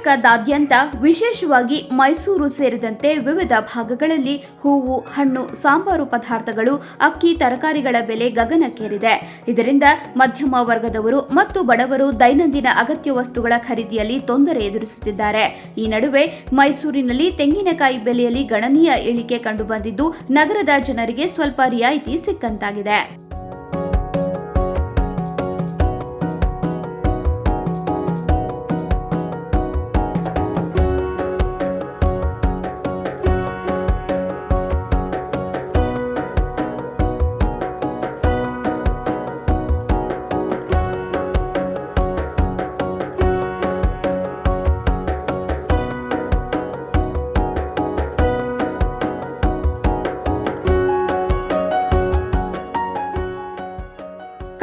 ಕರ್ನಾಟಕದಾದ್ಯಂತ ವಿಶೇಷವಾಗಿ ಮೈಸೂರು ಸೇರಿದಂತೆ ವಿವಿಧ ಭಾಗಗಳಲ್ಲಿ ಹೂವು, ಹಣ್ಣು, ಸಾಂಬಾರು ಪದಾರ್ಥಗಳು, ಅಕ್ಕಿ, ತರಕಾರಿಗಳ ಬೆಲೆ ಗಗನಕ್ಕೇರಿದೆ. ಇದರಿಂದ ಮಧ್ಯಮ ವರ್ಗದವರು ಮತ್ತು ಬಡವರು ದೈನಂದಿನ ಅಗತ್ಯ ವಸ್ತುಗಳ ಖರೀದಿಯಲ್ಲಿ ತೊಂದರೆ ಎದುರಿಸುತ್ತಿದ್ದಾರೆ. ಈ ನಡುವೆ ಮೈಸೂರಿನಲ್ಲಿ ತೆಂಗಿನಕಾಯಿ ಬೆಲೆಯಲ್ಲಿ ಗಣನೀಯ ಇಳಿಕೆ ಕಂಡುಬಂದಿದ್ದು, ನಗರದ ಜನರಿಗೆ ಸ್ವಲ್ಪ ರಿಯಾಯಿತಿ ಸಿಕ್ಕಂತಾಗಿದೆ.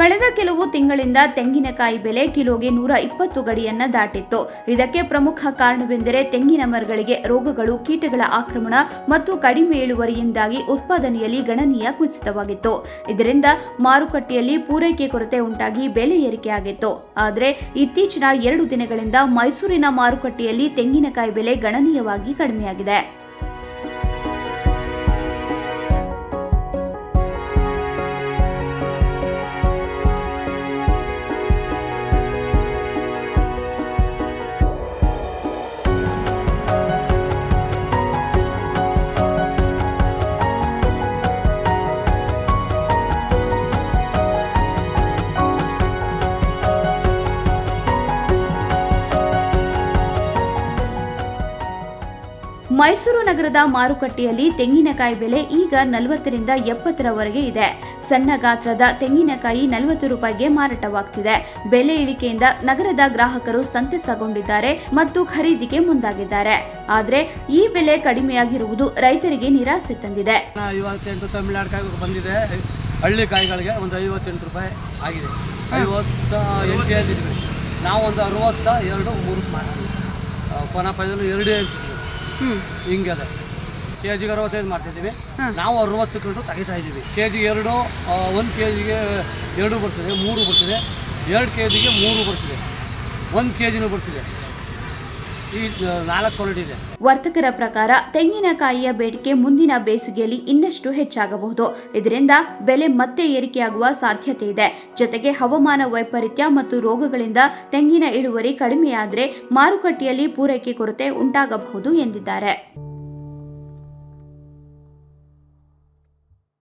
ಕಳೆದ ಕೆಲವು ತಿಂಗಳಿಂದ ತೆಂಗಿನಕಾಯಿ ಬೆಲೆ ಕಿಲೋಗೆ 120 ಗಡಿಯನ್ನ ದಾಟಿತ್ತು. ಇದಕ್ಕೆ ಪ್ರಮುಖ ಕಾರಣವೆಂದರೆ ತೆಂಗಿನ ಮರಗಳಿಗೆ ರೋಗಗಳು, ಕೀಟಗಳ ಆಕ್ರಮಣ ಮತ್ತು ಕಡಿಮೆ ಇಳುವರಿಯಿಂದಾಗಿ ಉತ್ಪಾದನೆಯಲ್ಲಿ ಗಣನೀಯ ಕುಸಿತವಾಗಿತ್ತು. ಇದರಿಂದ ಮಾರುಕಟ್ಟೆಯಲ್ಲಿ ಪೂರೈಕೆ ಕೊರತೆ ಉಂಟಾಗಿ ಬೆಲೆ ಏರಿಕೆಯಾಗಿತ್ತು. ಆದರೆ ಇತ್ತೀಚಿನ 2 ದಿನಗಳಿಂದ ಮೈಸೂರಿನ ಮಾರುಕಟ್ಟೆಯಲ್ಲಿ ತೆಂಗಿನಕಾಯಿ ಬೆಲೆ ಗಣನೀಯವಾಗಿ ಕಡಿಮೆಯಾಗಿದೆ. ಮೈಸೂರು ನಗರದ ಮಾರುಕಟ್ಟೆಯಲ್ಲಿ ತೆಂಗಿನಕಾಯಿ ಬೆಲೆ ಈಗ 40 ರಿಂದ 70 ರವರೆಗೆ ಇದೆ. ಸಣ್ಣ ಗಾತ್ರದ ತೆಂಗಿನಕಾಯಿ 40 ರೂಪಾಯಿಗೆ ಮಾರಾಟವಾಗ್ತಿದೆ. ಬೆಲೆ ಇಳಿಕೆಯಿಂದ ನಗರದ ಗ್ರಾಹಕರು ಸಂತಸಗೊಂಡಿದ್ದಾರೆ ಮತ್ತು ಖರೀದಿಗೆ ಮುಂದಾಗಿದ್ದಾರೆ. ಆದರೆ ಈ ಬೆಲೆ ಕಡಿಮೆಯಾಗಿರುವುದು ರೈತರಿಗೆ ನಿರಾಸೆ ತಂದಿದೆ. 58 ತಮಿಳುನಾಡು ಬಂದಿದೆ. ಹಳ್ಳಿ ಕಾಯಿಗಳಿಗೆ ಒಂದು 58 ರೂಪಾಯಿ ಆಗಿದೆ. 58 ಕೆಜಿ ನಾವು ಒಂದು 62, 3 ಮಾಡ್ತೀವಿ. ಕೊನಪದಲ್ಲಿ 2 ಹೇಳ್ತಿದ್ವಿ. ಹಿಂಗೆ ಅದ ಕೆಜಿಗೆ 65 ಮಾಡ್ತಿದ್ದೀವಿ. ನಾವು 60 ಕೊಂಡು ತೆಗಿತಾ ಇದ್ದೀವಿ. ಕೆಜಿಗೆ 1 ಕೆಜಿಗೆ 2 ಬರ್ತದೆ, 3 ಬರ್ತದೆ, 2 ಕೆಜಿಗೆ 3 ಬರ್ತದೆ, 1 ಕೆಜಿನೂ ಬರ್ತದೆ. ಈ 4 ಕ್ವಾಲಿಟಿ ಇದೆ. ವರ್ತಕರ ಪ್ರಕಾರ ತೆಂಗಿನಕಾಯಿಯ ಬೇಡಿಕೆ ಮುಂದಿನ ಬೇಸಿಗೆಯಲ್ಲಿ ಇನ್ನಷ್ಟು ಹೆಚ್ಚಾಗಬಹುದು. ಇದರಿಂದ ಬೆಲೆ ಮತ್ತೆ ಏರಿಕೆಯಾಗುವ ಸಾಧ್ಯತೆ ಇದೆ. ಜೊತೆಗೆ ಹವಾಮಾನ ವೈಪರೀತ್ಯ ಮತ್ತು ರೋಗಗಳಿಂದ ತೆಂಗಿನ ಇಳುವರಿ ಕಡಿಮೆಯಾದರೆ ಮಾರುಕಟ್ಟೆಯಲ್ಲಿ ಪೂರೈಕೆ ಕೊರತೆ ಉಂಟಾಗಬಹುದು ಎಂದಿದ್ದಾರೆ.